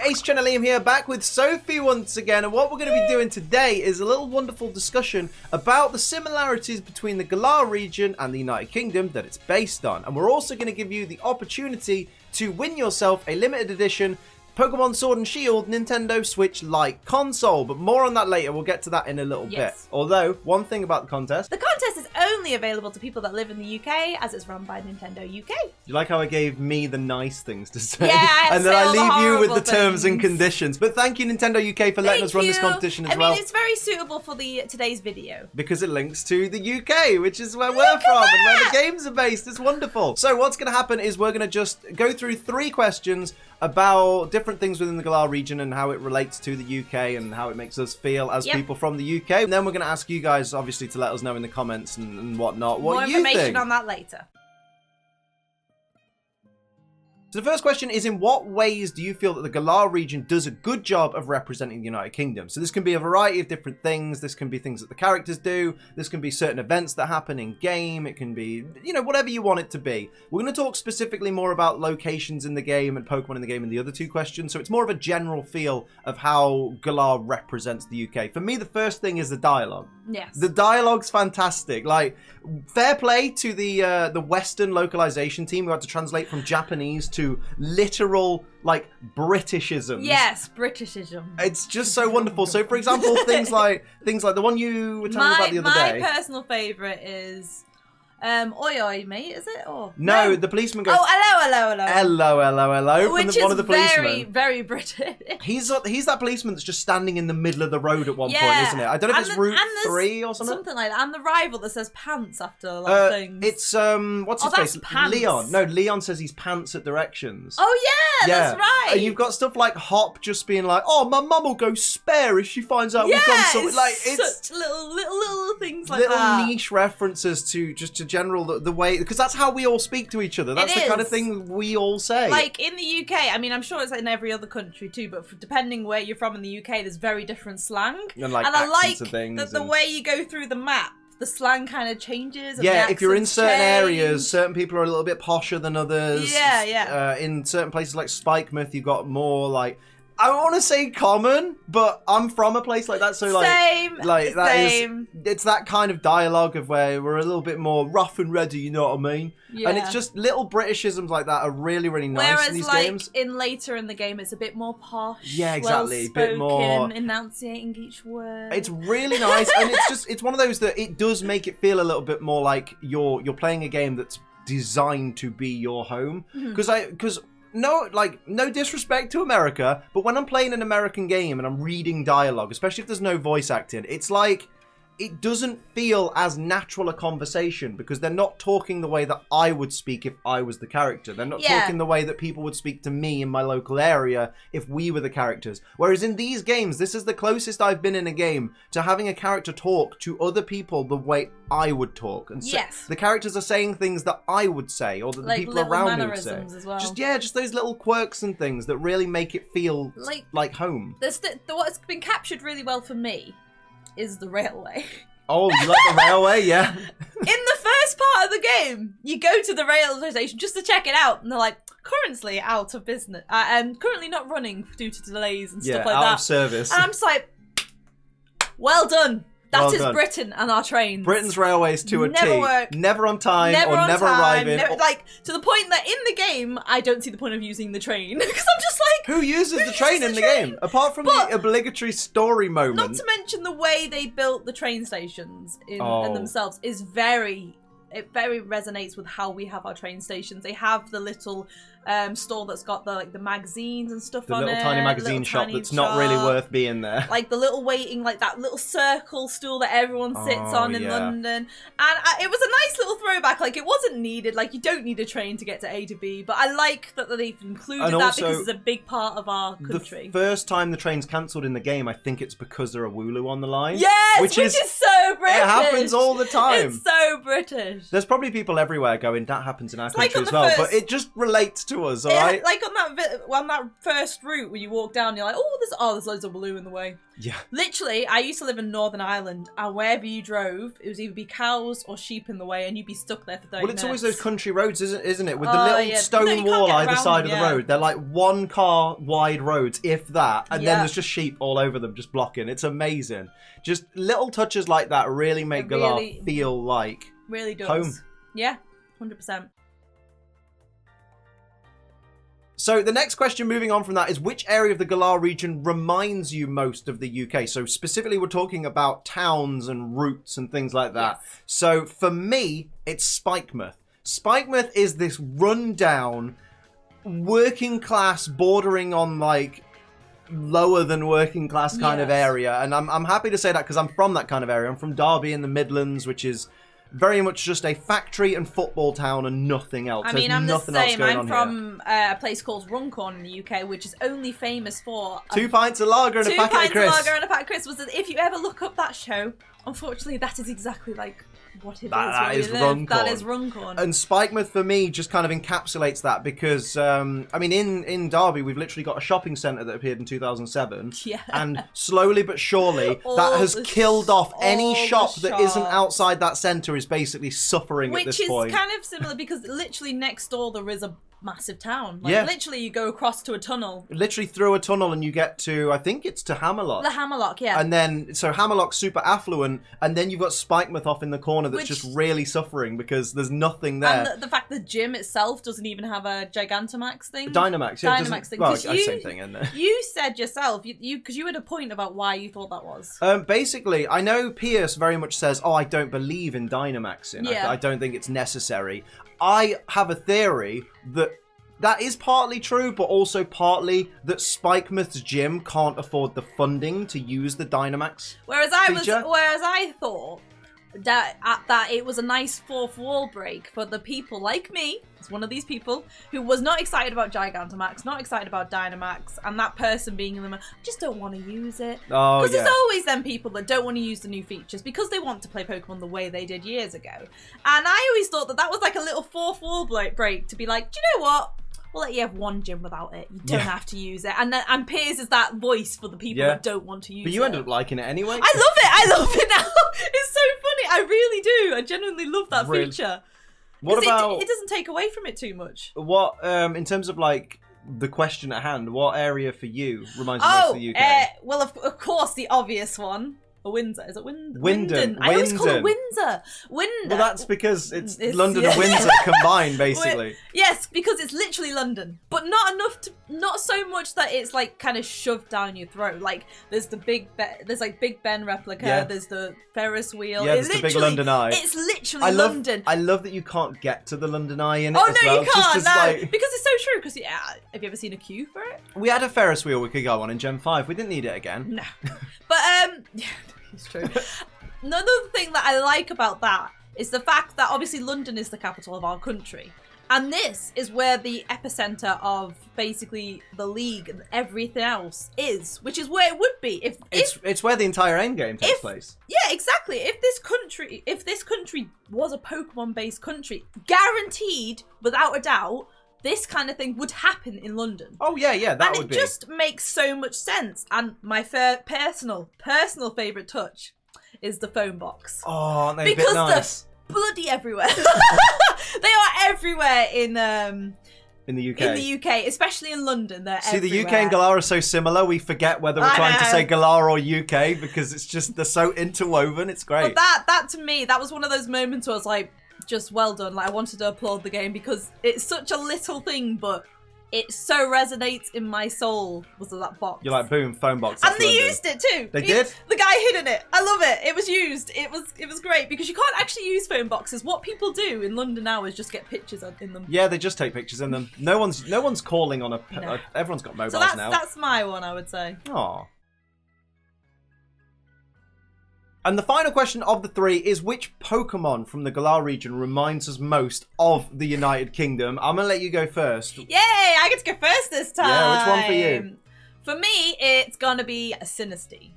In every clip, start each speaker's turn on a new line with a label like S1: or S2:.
S1: Ace Channel Liam here, back with Sophie once again, and what we're going to be doing today is a little wonderful discussion about the similarities between the Galar region and the United Kingdom that it's based on. And we're also going to give you the opportunity to win yourself a limited edition Pokémon Sword and Shield Nintendo Switch Lite console, but more on that later. We'll get to that in a little bit. Although, one thing about the contest...
S2: The contest is only available to people that live in the UK, as it's run by Nintendo UK.
S1: You like how I gave me the nice things to say?
S2: Yeah,
S1: and then I leave you with the terms and
S2: things.
S1: conditions. But thank you, Nintendo UK, for letting us run this competition as well.
S2: I mean, it's very suitable for today's video.
S1: Because it links to the UK, which is where we're from and where the games are based. It's wonderful. So what's going to happen is we're going to just go through 3 questions about different things within the Galar region and how it relates to the UK and how it makes us feel as people from the UK. And then we're going to ask you guys, obviously, to let us know in the comments and whatnot what you think.
S2: More information on that later.
S1: So the first question is, in what ways do you feel that the Galar region does a good job of representing the United Kingdom? So this can be a variety of different things. This can be things that the characters do. This can be certain events that happen in game. It can be, you know, whatever you want it to be. We're going to talk specifically more about locations in the game and Pokemon in the game in the other 2 questions. So it's more of a general feel of how Galar represents the UK. For me, the first thing is the dialogue.
S2: Yes.
S1: The dialogue's fantastic. Like, fair play to the Western localization team who had to translate from Japanese to literal, like, Britishisms.
S2: Yes, Britishism.
S1: It's just so wonderful. So, for example, things like the one you were telling me about the other day.
S2: My personal favourite is... oi oi mate, is it? Or
S1: no, the policeman goes,
S2: oh, hello.
S1: Hello,
S2: Which
S1: from one of the policemen.
S2: Very, very British.
S1: He's that policeman that's just standing in the middle of the road at one point, isn't it? I don't know if it's Route 3 or something.
S2: Something like that. And the rival that says pants after a lot of things.
S1: It's, what's his face?
S2: Pants.
S1: Leon. No, Leon says he's pants at directions.
S2: Oh, yeah, that's right.
S1: And you've got stuff like Hop just being like, oh, my mum will go spare if she finds out we've gone somewhere. Like, it's
S2: such little things like
S1: little
S2: that.
S1: niche references to just to general the way, because that's how we all speak to each other. That's the kind of thing we all say.
S2: Like in the UK, I mean, I'm sure it's in every other country too, but depending where you're from in the UK, there's very different slang.
S1: And like
S2: I like
S1: of things
S2: that the way you go through the map, the slang kind of changes. And
S1: yeah,
S2: the
S1: if you're in certain
S2: change.
S1: areas, certain people are a little bit posher than others.
S2: Yeah.
S1: In certain places like Spikemouth, you've got more like, I want to say common, but I'm from a place like that, so
S2: same.
S1: It's that kind of dialogue of where we're a little bit more rough and ready, you know what I mean?
S2: Yeah.
S1: And it's just little Britishisms like that are really, really nice.
S2: Whereas,
S1: in these
S2: like,
S1: games.
S2: later in the game, it's a bit more posh.
S1: Yeah, exactly. A bit more
S2: enunciating each word.
S1: It's really nice, and it's one of those that it does make it feel a little bit more like you're playing a game that's designed to be your home. Because no disrespect to America, but when I'm playing an American game and I'm reading dialogue, especially if there's no voice acting, it's like it doesn't feel as natural a conversation because they're not talking the way that I would speak if I was the character. They're not talking the way that people would speak to me in my local area if we were the characters. Whereas in these games, this is the closest I've been in a game to having a character talk to other people the way I would talk. And so the characters are saying things that I would say or that the people around me would say.
S2: As well.
S1: Just those little quirks and things that really make it feel like home.
S2: What's been captured really well for me is the railway.
S1: Oh, you like the railway? Yeah.
S2: In the first part of the game, you go to the railway station just to check it out, and they're like, currently out of business, and currently not running due to delays and stuff like that.
S1: out of service.
S2: And I'm just like, well done. That is Britain and our trains.
S1: Britain's railways to a
S2: never
S1: T.
S2: work.
S1: Never on time or never arriving.
S2: Like, to the point that in the game, I don't see the point of using the train. Because I'm just like...
S1: Who uses the train in the game? Apart from the obligatory story moment.
S2: Not to mention the way they built the train stations in themselves is very... It very resonates with how we have our train stations. They have the little store that's got the magazines and stuff on it.
S1: The little tiny magazine shop that's not really worth being there.
S2: Like the little waiting, like that little circle stool that everyone sits on in London. And it was a nice little throwback. Like it wasn't needed. Like you don't need a train to get to A to B. But I like that they've included that because it's a big part of our country.
S1: The first time the train's cancelled in the game, I think it's because there are Wooloo on the line.
S2: Yes, which is so British.
S1: It happens all the time.
S2: It's so British.
S1: There's probably people everywhere going, that happens in our country as well. But it just relates to us, all right?
S2: Like on that first route where you walk down, you're like, there's loads of blue in the way.
S1: Yeah.
S2: Literally, I used to live in Northern Ireland, and wherever you drove, it was either be cows or sheep in the way, and you'd be stuck there for 30 minutes.
S1: Well, it's always those country roads, isn't it? With the little stone wall either side of the road. They're like one car wide roads, if that, and then there's just sheep all over them, just blocking. It's amazing. Just little touches like that really make Galar feel like
S2: really does.
S1: Home.
S2: Yeah, 100%.
S1: So the next question, moving on from that, is which area of the Galar region reminds you most of the UK? So specifically, we're talking about towns and routes and things like that.
S2: Yes.
S1: So for me, it's Spikemuth. Spikemuth is this rundown, working class, bordering on like lower than working class kind of area. And I'm happy to say that because I'm from that kind of area. I'm from Derby in the Midlands, which is very much just a factory and football town and nothing else.
S2: I mean, I'm the same. I'm from
S1: here.
S2: A place called Runcorn in the UK, which is only famous for
S1: 2 pints of lager and a packet of crisps. 2 pints of lager
S2: and a packet of crisps. If you ever look up that show, unfortunately, that is exactly like what it is.
S1: That is Runcorn.
S2: That is Runcorn.
S1: And Spikemuth for me just kind of encapsulates that because, I mean, in Derby, we've literally got a shopping centre that appeared in 2007.
S2: Yeah.
S1: And slowly but surely, that has killed off any shop that isn't outside that centre is basically suffering at this point.
S2: Which is kind of similar because literally next door there is a massive town. Like, literally you go across to a tunnel.
S1: Literally through a tunnel and you get to, I think it's to Hammerlock.
S2: The Hammerlock, yeah.
S1: And then, so Hammerlock's super affluent, and then you've got Spikemuth off in the corner that's just really suffering because there's nothing there.
S2: And the fact the gym itself doesn't even have a Gigantamax thing.
S1: Dynamax, yeah.
S2: Dynamax thing.
S1: Well, same thing, isn't it?
S2: You said yourself, because you had a point about why you thought that was.
S1: Basically, I know Pierce very much says, I don't believe in Dynamaxing.
S2: Yeah.
S1: I don't think it's necessary. I have a theory that is partly true, but also partly that Spikemuth's gym can't afford the funding to use the Dynamax
S2: Whereas I thought that it was a nice fourth wall break for the people like me, as one of these people, who was not excited about Gigantamax, not excited about Dynamax, and that person being in them, I just don't want to use it.
S1: Oh,
S2: because there's always them people that don't want to use the new features because they want to play Pokemon the way they did years ago. And I always thought that was like a little fourth wall break to be like, do you know what? We'll let you have one gym without it. You don't have to use it. And Piers is that voice for the people that don't want to use it.
S1: But you ended up liking it anyway.
S2: I love it. I love it now. It's so funny. I really do. I genuinely love that feature.
S1: What about...
S2: It doesn't take away from it too much.
S1: What, in terms of like the question at hand, what area for you reminds you most of the UK?
S2: Well, of course, the obvious one. Windsor. Is it
S1: Wyndon?
S2: I always call it Windsor. Wyndon.
S1: Well, that's because it's London and Windsor combined, basically.
S2: Yes, because it's literally London, but not so much that it's like kind of shoved down your throat. Like there's the Big Ben replica. There's the Ferris wheel.
S1: Yeah, there's the big London Eye.
S2: It's literally London.
S1: I love that you can't get to the London Eye in it.
S2: Oh
S1: as
S2: no,
S1: well.
S2: you can't.
S1: Because
S2: it's so true. Because have you ever seen a queue for it?
S1: We had a Ferris wheel we could go on in Gen 5. We didn't need it again.
S2: No, but yeah. It's true. Another thing that I like about that is the fact that obviously London is the capital of our country. And this is where the epicenter of basically the league and everything else is, which is where it would be.
S1: It's where the entire endgame takes place.
S2: Yeah, exactly. If this country was a Pokemon-based country, guaranteed, without a doubt, this kind of thing would happen in London.
S1: Oh yeah, that would be.
S2: And it just makes so much sense. And my personal favourite touch is the phone box.
S1: Oh, aren't they
S2: because
S1: a bit nice?
S2: They're bloody everywhere. They are everywhere in
S1: the UK.
S2: In the UK, especially in London, they're everywhere.
S1: See, the UK and Galar are so similar, we forget whether we're trying to say Galar or UK because it's just, they're so interwoven, it's great.
S2: But that to me, that was one of those moments where I was like, just well done. Like I wanted to applaud the game because it's such a little thing, but it so resonates in my soul. Was that box?
S1: You're like, boom, phone box.
S2: And they used it too.
S1: They did?
S2: The guy hidden it. I love it. It was used. It was great because you can't actually use phone boxes. What people do in London now is just get pictures in them.
S1: Yeah, they just take pictures in them. No one's calling on everyone's got mobiles now.
S2: So that's my one, I would say.
S1: Aww. And the final question of the three is which Pokemon from the Galar region reminds us most of the United Kingdom? I'm going to let you go first.
S2: Yay! I get to go first this time.
S1: Yeah, which one for you?
S2: For me, it's going to be a Sinistea.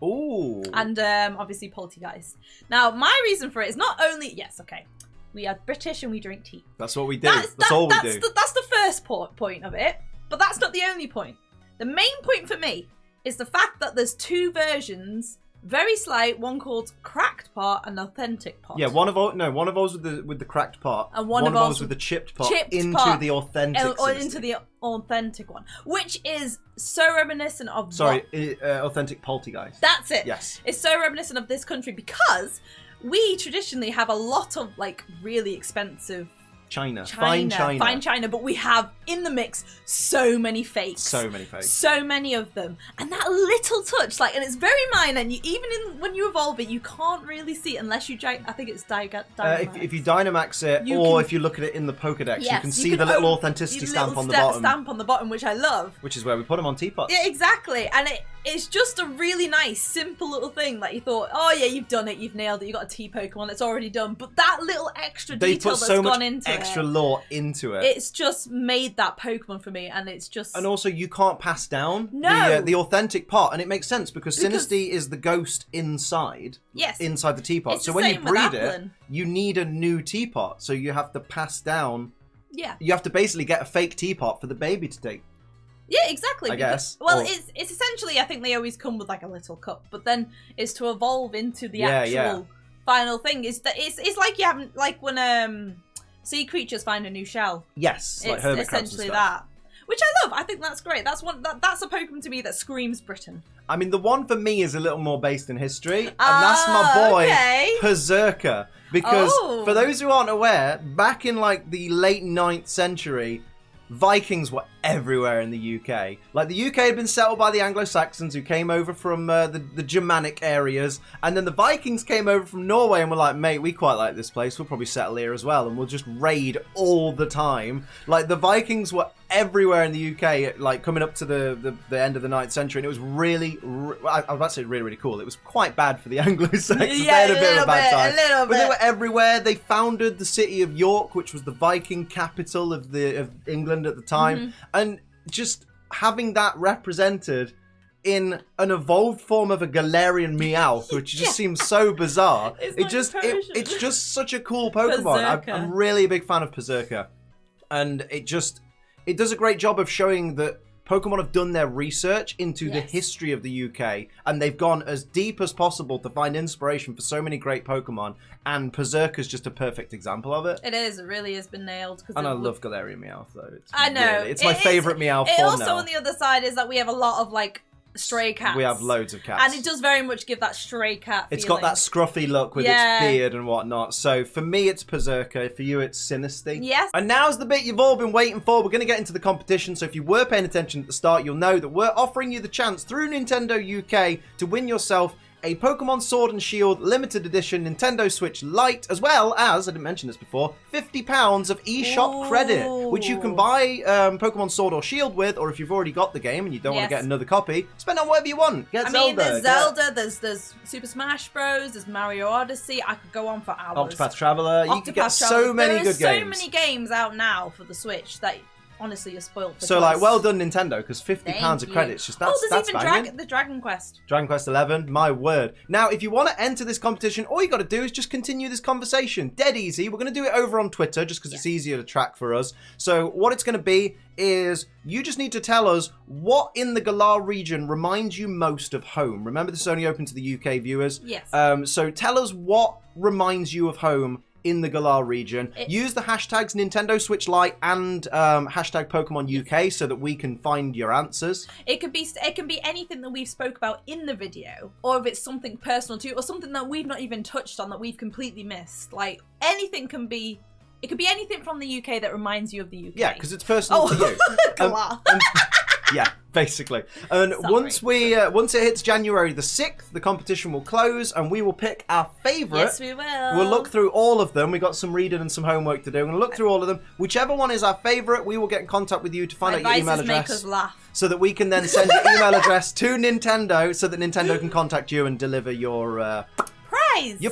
S1: Ooh.
S2: And obviously Poltergeist. Now, my reason for it is not only... Yes, okay. We are British and we drink tea.
S1: That's what we do. That's all we do.
S2: That's the first point of it, but that's not the only point. The main point for me is the fact that there's two versions, very slight, one called cracked part and authentic part.
S1: Yeah, one of those with the cracked part,
S2: and one of
S1: those with the chipped part into the authentic
S2: or into the authentic one, which is so reminiscent of
S1: authentic poltergeist.
S2: That's it.
S1: Yes,
S2: it's so reminiscent of this country because we traditionally have a lot of like really expensive fine china, but we have in the mix so many fakes. So many of them. And that little touch, like, and it's very minor, and when you evolve it, you can't really see it unless you, I think it's Dynamax.
S1: If you Dynamax it, if you look at it in the Pokedex, you can see the little authenticity stamp on the bottom.
S2: Stamp on the bottom, which I love.
S1: Which is where we put them on teapots.
S2: Yeah, exactly. And it's just a really nice, simple little thing that you thought, oh yeah, you've done it, you've nailed it, you got a tea Pokemon, it's already done. But that little extra detail that's gone into it.
S1: Extra lore into it.
S2: It's just made that Pokemon for me, and it's just...
S1: And also, you can't pass down the authentic part, and it makes sense because Sinistea is the ghost inside the teapot.
S2: It's
S1: so when you breed it, you need a new teapot, so you have to pass down...
S2: Yeah.
S1: You have to basically get a fake teapot for the baby to take.
S2: Yeah, exactly.
S1: I guess.
S2: Well, it's essentially, I think they always come with like a little cup, but then it's to evolve into the actual final thing. Is that it's like you haven't, like when sea creatures find a new shell.
S1: Yes, like hermit crabs
S2: essentially
S1: and stuff.
S2: that, which I love. I think that's great. That's a Pokemon to me that screams Britain.
S1: I mean, the one for me is a little more based in history, and that's my boy Berserker. Because for those who aren't aware, back in like the late 9th century, Vikings were everywhere in the UK. Like, the UK had been settled by the Anglo-Saxons who came over from the Germanic areas, and then the Vikings came over from Norway and were like, mate, we quite like this place, we'll probably settle here as well, and we'll just raid all the time. Like, the Vikings were everywhere in the UK, like, coming up to the end of the 9th century, and it was really, I was about to say really, really cool. It was quite bad for the Anglo-Saxons. They had a bit of a bad time. But they were everywhere. They founded the city of York, which was the Viking capital of England at the time, and just having that represented in an evolved form of a Galarian Meowth, which just seems so bizarre. It's just such a cool Pokemon. I'm really a big fan of Berserker, and it does a great job of showing that Pokemon have done their research into the history of the UK, and they've gone as deep as possible to find inspiration for so many great Pokemon, and Berserker's just a perfect example of it.
S2: It is. It really has been nailed.
S1: And I love Galarian Meowth, though.
S2: I know.
S1: It's my favourite Meowth form now.
S2: Also, on the other side, is that we have a lot of, like, stray cats.
S1: We have loads of cats.
S2: And it does very much give that stray cat feeling.
S1: It's got that scruffy look with its beard and whatnot. So for me, it's Berserker. For you, it's Sinistea.
S2: Yes.
S1: And now's the bit you've all been waiting for. We're going to get into the competition. So if you were paying attention at the start, you'll know that we're offering you the chance through Nintendo UK to win yourself a Pokémon Sword and Shield limited edition Nintendo Switch Lite, as well as, I didn't mention this before, £50 of eShop credit, which you can buy Pokémon Sword or Shield with, or if you've already got the game and you don't want to get another copy, spend on whatever you want. Get Zelda.
S2: There's Zelda, there's Super Smash Bros, there's Mario Odyssey. I could go on for hours.
S1: Octopath Traveler. You can get so many good games.
S2: There are so many games out now for the Switch that... Honestly, you're spoiled for choice.
S1: Like, well done, Nintendo, because £50 of credits, just that's
S2: there's even
S1: banging.
S2: the Dragon Quest.
S1: Dragon Quest 11, my word. Now, if you want to enter this competition, all you got to do is just continue this conversation. Dead easy. We're going to do it over on Twitter, just because it's easier to track for us. So what it's going to be is you just need to tell us what in the Galar region reminds you most of home. Remember, this is only open to the UK viewers.
S2: Yes.
S1: So tell us what reminds you of home in the Galar region. Use the hashtags Nintendo Switch Lite and hashtag Pokemon UK so that we can find your answers. It can be anything that we've spoke about in the video, or if it's something personal to you, or something that we've not even touched on that we've completely missed. Like, anything can be... It could be anything from the UK that reminds you of the UK. Yeah, because it's personal to you. Galar. Yeah, basically. And once it hits January the 6th, the competition will close and we will pick our favourite.
S2: Yes, we will.
S1: We'll look through all of them. We've got some reading and some homework to do. We're going to look through all of them. Whichever one is our favourite, we will get in contact with you to find out your email address. Make us laugh. So that we can then send your email address to Nintendo so that Nintendo can contact you and deliver your...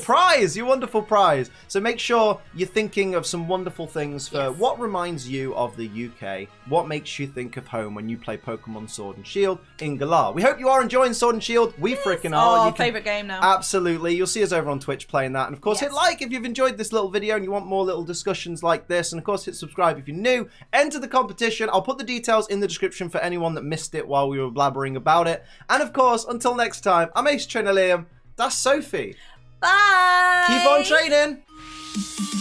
S2: prize.
S1: Your wonderful prize. So make sure you're thinking of some wonderful things for what reminds you of the UK, what makes you think of home when you play Pokemon Sword and Shield in Galar. We hope you are enjoying Sword and Shield. We freaking are.
S2: Favourite game now.
S1: Absolutely. You'll see us over on Twitch playing that. And of course, hit like if you've enjoyed this little video and you want more little discussions like this. And of course, hit subscribe if you're new. Enter the competition. I'll put the details in the description for anyone that missed it while we were blabbering about it. And of course, until next time, I'm Ace Trainer Liam. That's Sophie.
S2: Bye.
S1: Keep on training.